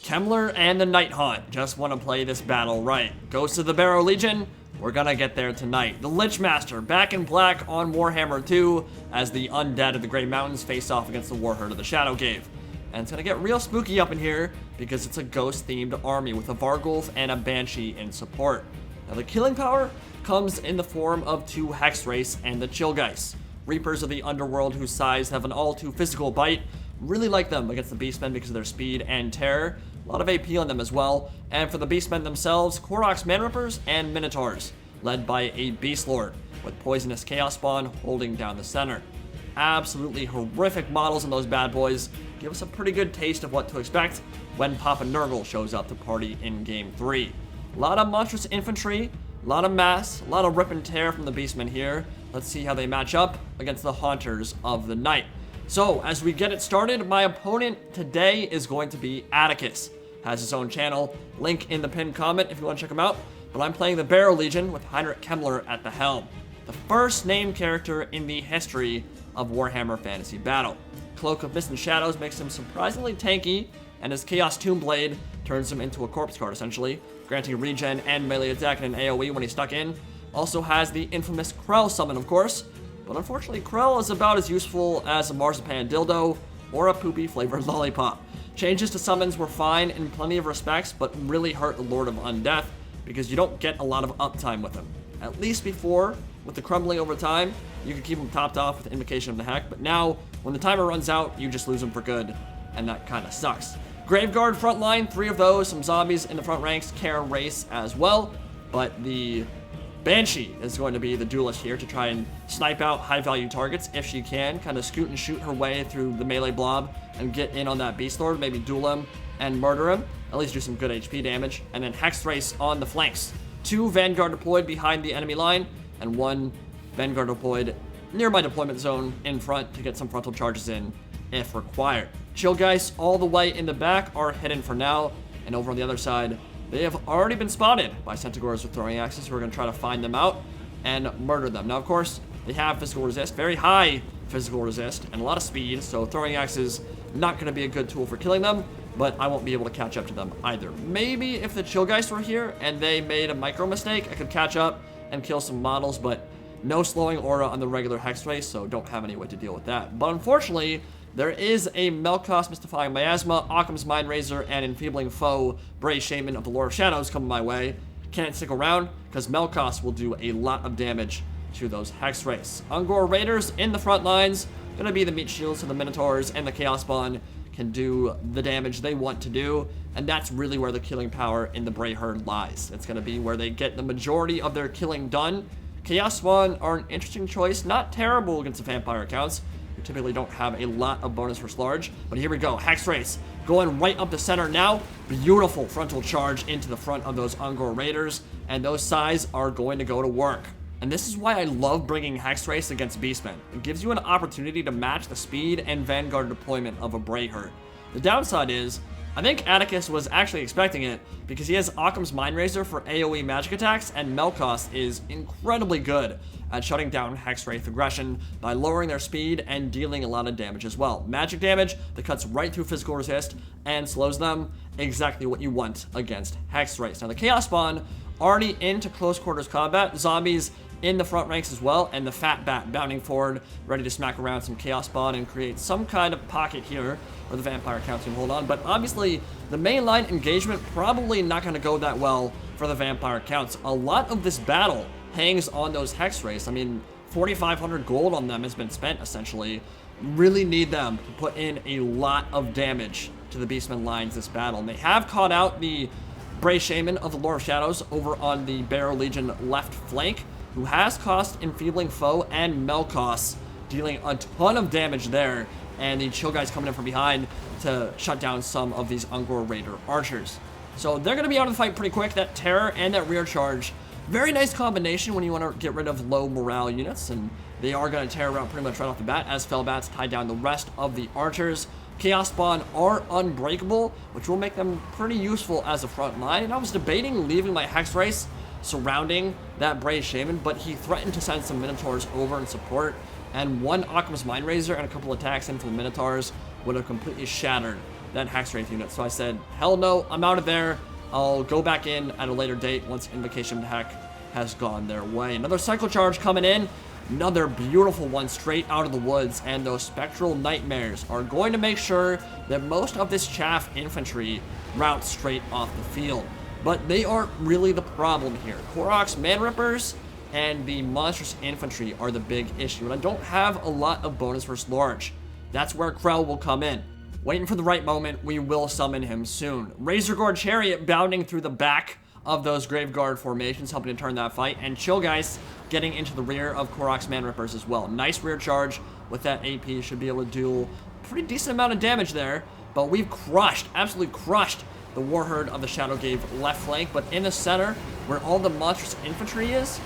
Kemmler and the Nighthaunt just want to play this battle right. Ghosts of the Barrow Legion, we're gonna get there tonight. The Lichmaster back in black on Warhammer 2 as the Undead of the Grey Mountains face off against the Warherd of the Shadow Cave. And it's gonna get real spooky up in here because it's a ghost-themed army with a Varghulf and a Banshee in support. Now the killing power comes in the form of 2 Hexwraiths and the Chillgeists, Reapers of the Underworld whose size have an all-too-physical bite. Really like them against the Beastmen because of their speed and terror. A lot of AP on them as well. And for the Beastmen themselves, Korok's Man-Rippers and Minotaurs, led by a Beast Lord, with Poisonous Chaos Spawn holding down the center. Absolutely horrific models in those bad boys. Give us a pretty good taste of what to expect when Papa Nurgle shows up to party in Game 3. A lot of Monstrous infantry, a lot of mass, a lot of rip and tear from the Beastmen here. Let's see how they match up against the Haunters of the Night. So, as we get it started, my opponent today is going to be Atticus. Has his own channel, link in the pinned comment if you want to check him out. But I'm playing the Barrow Legion with Heinrich Kemmler at the helm. The first named character in the history of Warhammer Fantasy Battle. Cloak of Mist and Shadows makes him surprisingly tanky, and his Chaos Tomb Blade turns him into a corpse card essentially, granting regen and melee attack and an AoE when he's stuck in. Also has the infamous Krell summon, of course. But unfortunately, Krell is about as useful as a marzipan dildo or a poopy flavored lollipop. Changes to summons were fine in plenty of respects, but really hurt the Lord of Undeath because you don't get a lot of uptime with him. At least before, with the crumbling over time, you could keep him topped off with Invocation of the Heck, but now, when the timer runs out, you just lose him for good, and that kind of sucks. Graveguard frontline, 3 of those, some zombies in the front ranks, Cairn Wraiths as well, but the Banshee is going to be the duelist here to try and snipe out high-value targets if she can, kind of scoot and shoot her way through the melee blob and get in on that Beast Lord, maybe duel him and murder him, at least do some good HP damage. And then Hexwraiths on the flanks. 2 Vanguard deployed behind the enemy line, and 1 Vanguard deployed near my deployment zone in front to get some frontal charges in if required. Chillgeists all the way in the back are hidden for now, and over on the other side, they have already been spotted by Centaurs with throwing axes, who are going to try to find them out and murder them. Now, of course, they have physical resist, very high physical resist, and a lot of speed, so throwing axes not going to be a good tool for killing them, but I won't be able to catch up to them either. Maybe if the Chillgeists were here and they made a micro mistake, I could catch up and kill some models, but no slowing aura on the regular Hexwraith, so don't have any way to deal with that. But unfortunately, there is a Melkoth Mystifying Miasma, Occam's Mindrazor, and Enfeebling Foe, Bray Shaman of the Lord of Shadows coming my way. Can't stick around, because Melkoth will do a lot of damage to those Hexwraiths. Ungor Raiders in the front lines, gonna be the meat shields to the Minotaurs, and the Chaos Spawn can do the damage they want to do, and that's really where the killing power in the brayherd lies. It's gonna be where they get the majority of their killing done. Chaos Spawn are an interesting choice, not terrible against the vampire accounts. Typically don't have a lot of bonus for Slarge, but here we go. Hexwraiths going right up the center now. Beautiful frontal charge into the front of those Ungor Raiders, and those size are going to go to work. And this is why I love bringing Hexwraiths against Beastmen. It gives you an opportunity to match the speed and Vanguard deployment of a brayherd. The downside is, I think Atticus was actually expecting it because he has Occam's Mindrazor for AoE magic attacks, and Melkoth is incredibly good at shutting down Hexwraith aggression by lowering their speed and dealing a lot of damage as well. Magic damage that cuts right through physical resist and slows them, exactly what you want against Hexwraiths. Now the Chaos Spawn already into close quarters combat, zombies in the front ranks as well, and the Fat Bat bounding forward, ready to smack around some Chaos Spawn and create some kind of pocket here where the vampire counts can hold on. But obviously, the mainline engagement probably not going to go that well for the vampire counts. A lot of this battle hangs on those Hexwraiths. I mean, 4,500 gold on them has been spent, essentially. Really need them to put in a lot of damage to the Beastmen lines this battle. And they have caught out the Bray Shaman of the Lord of Shadows over on the Barrow Legion left flank, who has cost Enfeebling Foe and Melkoth, dealing a ton of damage there, and the Chillgeists coming in from behind to shut down some of these Ungor Raider archers. So they're going to be out of the fight pretty quick. That terror and that rear charge, very nice combination when you want to get rid of low morale units, and they are going to tear around pretty much right off the bat as Fellbats tie down the rest of the archers. Chaos Spawn are unbreakable, which will make them pretty useful as a front line, and I was debating leaving my Hexwraiths surrounding that Bray Shaman, but he threatened to send some Minotaurs over in support, and one Occam's Mindrazor and a couple attacks in from the Minotaurs would have completely shattered that Hexwraith unit. So I said, hell no, I'm out of there. I'll go back in at a later date once Invocation of the Heck has gone their way. Another cycle charge coming in. Another beautiful one straight out of the woods, and those spectral nightmares are going to make sure that most of this chaff infantry routes straight off the field. But they aren't really the problem here. Korok's Man Rippers and the Monstrous infantry are the big issue, and I don't have a lot of bonus versus large. That's where Krell will come in. Waiting for the right moment, we will summon him soon. Razorgore Chariot bounding through the back of those Graveguard formations, helping to turn that fight, and Chillgeist getting into the rear of Korok's Man Rippers as well. Nice rear charge with that AP, should be able to do a pretty decent amount of damage there, but we've crushed, absolutely crushed the Warherd of the Shadowgave left flank, but in the center, where all the Monstrous infantry is,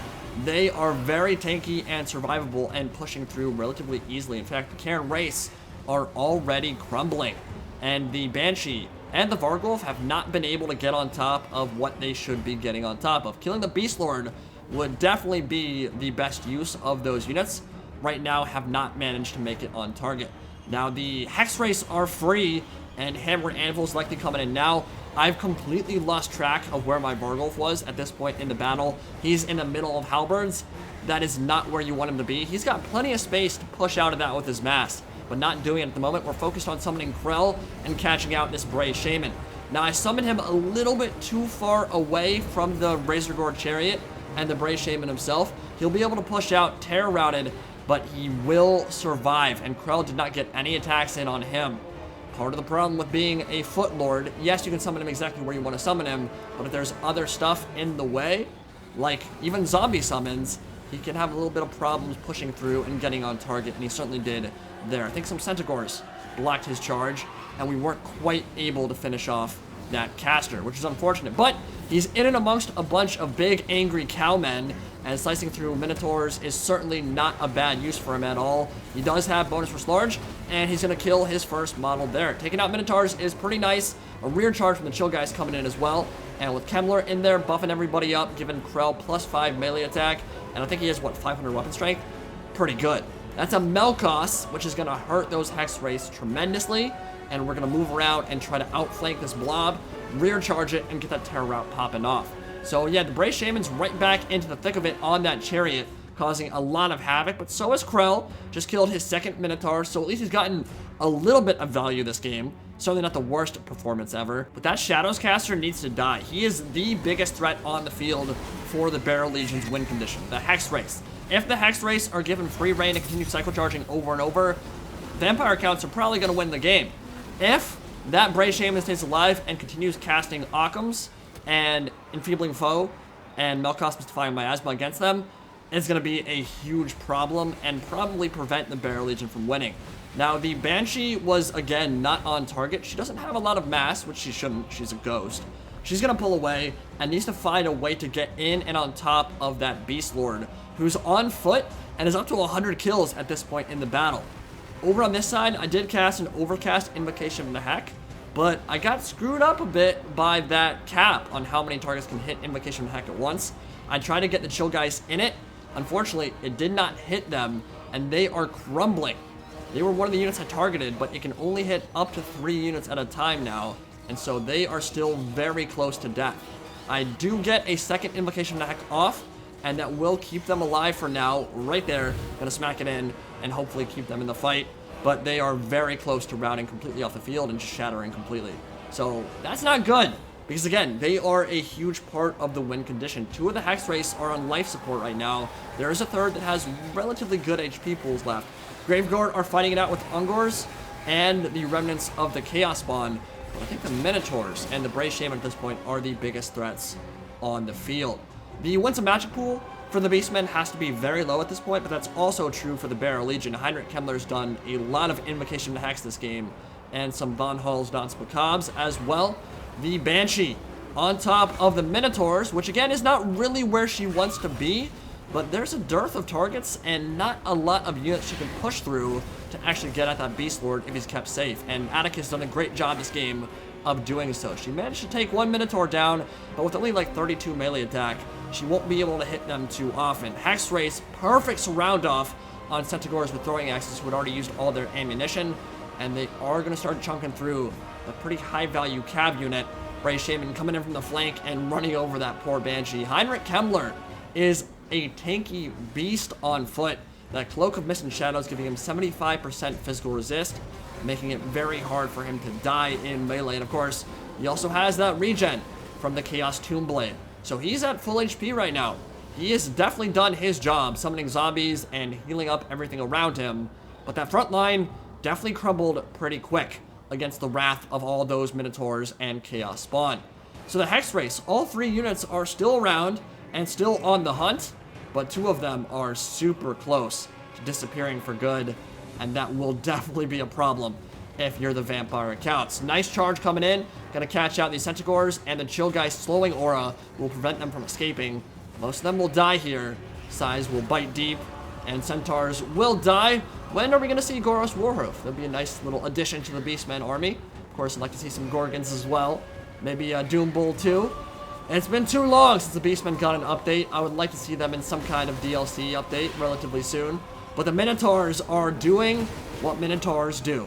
they are very tanky and survivable and pushing through relatively easily. In fact, the Cairn Wraiths are already crumbling, and the Banshee and the Vargulf have not been able to get on top of what they should be getting on top of. Killing the Beastlord would definitely be the best use of those units. Right now, have not managed to make it on target. Now, the Hexwraiths are free, and Hammer Anvil's likely coming in now. I've completely lost track of where my Vargulf was at this point in the battle. He's in the middle of halberds. That is not where you want him to be. He's got plenty of space to push out of that with his mass, but not doing it at the moment. We're focused on summoning Krell and catching out this Bray Shaman. Now, I summoned him a little bit too far away from the Razorgore Chariot and the Bray Shaman himself. He'll be able to push out Terror Routed, but he will survive, and Krell did not get any attacks in on him. Part of the problem with being a Foot Lord, yes, you can summon him exactly where you want to summon him, but if there's other stuff in the way, like even zombie summons, he can have a little bit of problems pushing through and getting on target, and he certainly did there. I think some Centaurs blocked his charge, and we weren't quite able to finish off that caster, which is unfortunate. But he's in and amongst a bunch of big, angry cowmen, and slicing through Minotaurs is certainly not a bad use for him at all. He does have bonus versus large, and he's going to kill his first model there. Taking out Minotaurs is pretty nice. A rear charge from the Chillgeist coming in as well. And with Kemmler in there, buffing everybody up, giving Krell +5 melee attack. And I think he has, what, 500 weapon strength? Pretty good. That's a Melkos, which is going to hurt those Hexwraiths tremendously. And we're going to move around and try to outflank this blob, rear charge it, and get that terror route popping off. So yeah, the Bray Shaman's right back into the thick of it on that chariot, causing a lot of havoc, but so is Krell. Just killed his second Minotaur, so at least he's gotten a little bit of value this game. Certainly not the worst performance ever, but that Shadows caster needs to die. He is the biggest threat on the field for the Barrow Legion's win condition, the Hexwraiths. If the Hexwraiths are given free reign and continue cycle charging over and over, Vampire counts are probably going to win the game. If that Bray Shaman stays alive and continues casting Occams and Enfeebling Foe and Melkos Mystifying Miasma against them, it's going to be a huge problem and probably prevent the Barrow Legion from winning. Now, the Banshee was, again, not on target. She doesn't have a lot of mass, which she shouldn't. She's a ghost. She's going to pull away and needs to find a way to get in and on top of that Beast Lord, who's on foot and is up to 100 kills at this point in the battle. Over on this side, I did cast an Overcast Invocation of the Heck, but I got screwed up a bit by that cap on how many targets can hit Invocation of the Heck at once. I tried to get the Chillgeist in it. Unfortunately, it did not hit them, and they are crumbling. They were one of the units I targeted, but it can only hit up to 3 units at a time now, and so they are still very close to death. I do get a second Invocation of the Heck off, and that will keep them alive for now, right there. Gonna smack it in and hopefully keep them in the fight, but they are very close to routing completely off the field and just shattering completely. So that's not good, because again, they are a huge part of the win condition. 2 of the Hexwraiths are on life support right now. There is a third that has relatively good HP pools left. Graveguard are fighting it out with Ungors and the remnants of the Chaos Spawn, but I think the Minotaurs and the Bray Shaman at this point are the biggest threats on the field. The wins of magic pool for the Beastmen has to be very low at this point, but that's also true for the Barrow Legion. Heinrich Kemmler's done a lot of Invocation of Hex this game, and some Von Hall's Danse Macabres as well. The Banshee on top of the Minotaurs, which again is not really where she wants to be, but there's a dearth of targets and not a lot of units she can push through to actually get at that Beast Lord if he's kept safe. And Atticus done a great job this game of doing so. She managed to take 1 Minotaur down, but with only like 32 melee attack, she won't be able to hit them too often. Hexwraiths, perfect surround off on Centaurs with throwing axes who had already used all their ammunition. and they are going to start chunking through the pretty high-value cav unit. Bray Shaman coming in from the flank and running over that poor Banshee. Heinrich Kemmler is a tanky beast on foot. That Cloak of Mist and Shadows giving him 75% physical resist, making it very hard for him to die in melee. And of course, he also has that regen from the Chaos Tomb Blade. So he's at full HP right now. He has definitely done his job, summoning zombies and healing up everything around him. But that front line definitely crumbled pretty quick against the wrath of all those Minotaurs and Chaos Spawn. So the Hexwraiths, all 3 units are still around and still on the hunt, but 2 of them are super close to disappearing for good, and that will definitely be a problem if you're the vampire accounts. Nice charge coming in, gonna catch out these Centaurs, and the Chill Guy's slowing aura will prevent them from escaping. Most of them will die here. Size will bite deep, and Centaurs will die. When are we gonna see Goros Warhoof? That'd be a nice little addition to the Beastmen army. Of course, I'd like to see some Gorgons as well. Maybe a Doom Bull too. It's been too long since the Beastmen got an update. I would like to see them in some kind of DLC update relatively soon. But the Minotaurs are doing what Minotaurs do,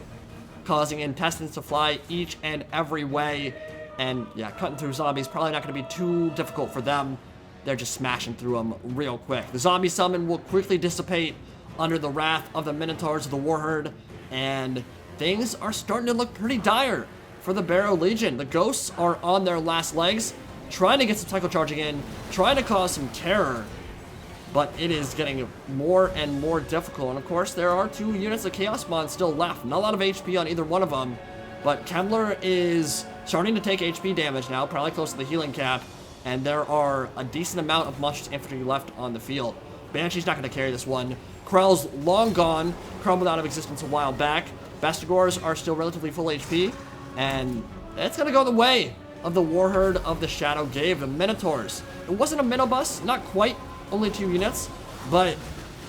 causing intestines to fly each and every way. And yeah, cutting through zombies probably not going to be too difficult for them. They're just smashing through them real quick. The zombie summon will quickly dissipate under the wrath of the Minotaurs of the Warherd, and things are starting to look pretty dire for the Barrow Legion. The ghosts are on their last legs, trying to get some cycle charging in, trying to cause some terror, but it is getting more and more difficult. And of course, there are 2 units of Chaos Spawn still left. Not a lot of HP on either one of them, but Kemmler is starting to take HP damage now, probably close to the healing cap, and there are a decent amount of Monstrous infantry left on the field. Banshee's not going to carry this one. Krell's long gone, crumbled out of existence a while back. Bestigors are still relatively full HP, and it's going to go the way of the Warherd of the Shadow Gave, the Minotaurs. It wasn't a Minobus, not quite, only 2 units, but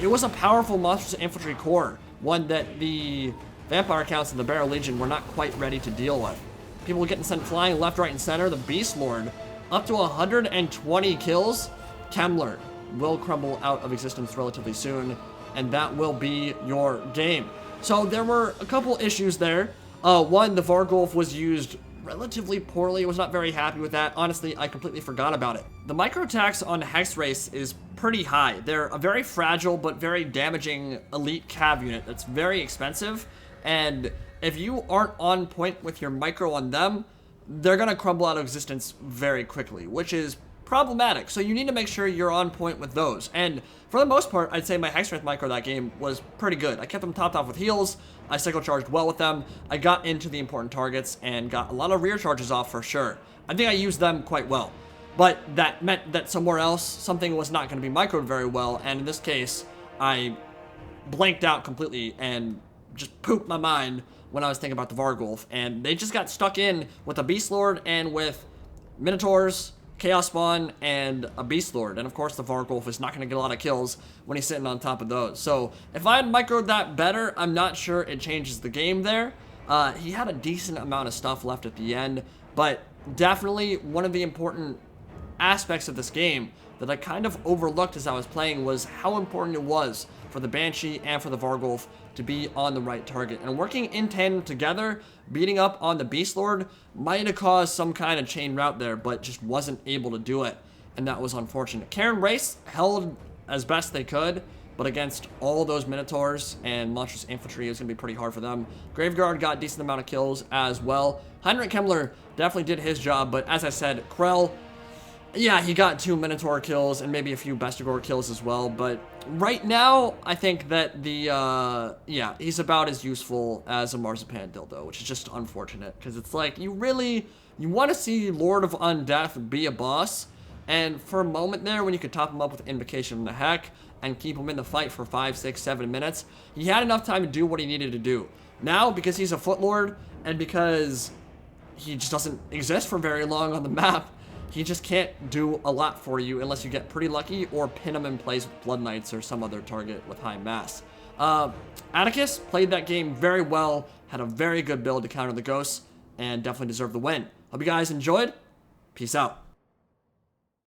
it was a powerful Monstrous infantry core, one that the Vampire Counts and the Barrow Legion were not quite ready to deal with. People were getting sent flying left, right, and center. The Beast Lord, up to 120 kills. Kemmler will crumble out of existence relatively soon, and that will be your game. So there were a couple issues there. One, the Vargulf was used relatively poorly. I was not very happy with that. Honestly, I completely forgot about it. The micro attacks on Hexwraiths is pretty high. They're a very fragile but very damaging elite cav unit that's very expensive, and if you aren't on point with your micro on them, they're gonna crumble out of existence very quickly, which is problematic. So you need to make sure you're on point with those. And for the most part, I'd say my Hexwraith micro that game was pretty good. I kept them topped off with heals. I cycle charged well with them. I got into the important targets and got a lot of rear charges off for sure. I think I used them quite well. But that meant that somewhere else, something was not going to be microed very well. And in this case, I blanked out completely and just pooped my mind when I was thinking about the Vargulf. And they just got stuck in with a Beast Lord and with Minotaurs, Chaos Spawn, and a Beast Lord. And of course, the Vargulf is not going to get a lot of kills when he's sitting on top of those. So if I had microed that better, I'm not sure it changes the game there. He had a decent amount of stuff left at the end, but definitely one of the important aspects of this game that I kind of overlooked as I was playing was how important it was for the Banshee and for the Vargulf to be on the right target. And working in tandem together, beating up on the Beast Lord might have caused some kind of chain route there, but just wasn't able to do it, and that was unfortunate. Cairn Wraiths held as best they could, but against all those Minotaurs and Monstrous infantry, it was going to be pretty hard for them. Graveguard got a decent amount of kills as well. Heinrich Kemmler definitely did his job, but as I said, Krell, yeah, he got 2 Minotaur kills and maybe a few Bestigor kills as well, but right now, I think that the, yeah, he's about as useful as a Marzipan Dildo, which is just unfortunate, because it's like, you want to see Lord of Undeath be a boss, and for a moment there, when you could top him up with Invocation from the Heck, and keep him in the fight for 5, 6, 7 minutes, he had enough time to do what he needed to do. Now, because he's a Footlord, and because he just doesn't exist for very long on the map, he just can't do a lot for you unless you get pretty lucky or pin him in place with Blood Knights or some other target with high mass. Atticus played that game very well, had a very good build to counter the ghosts, and definitely deserved the win. Hope you guys enjoyed. Peace out.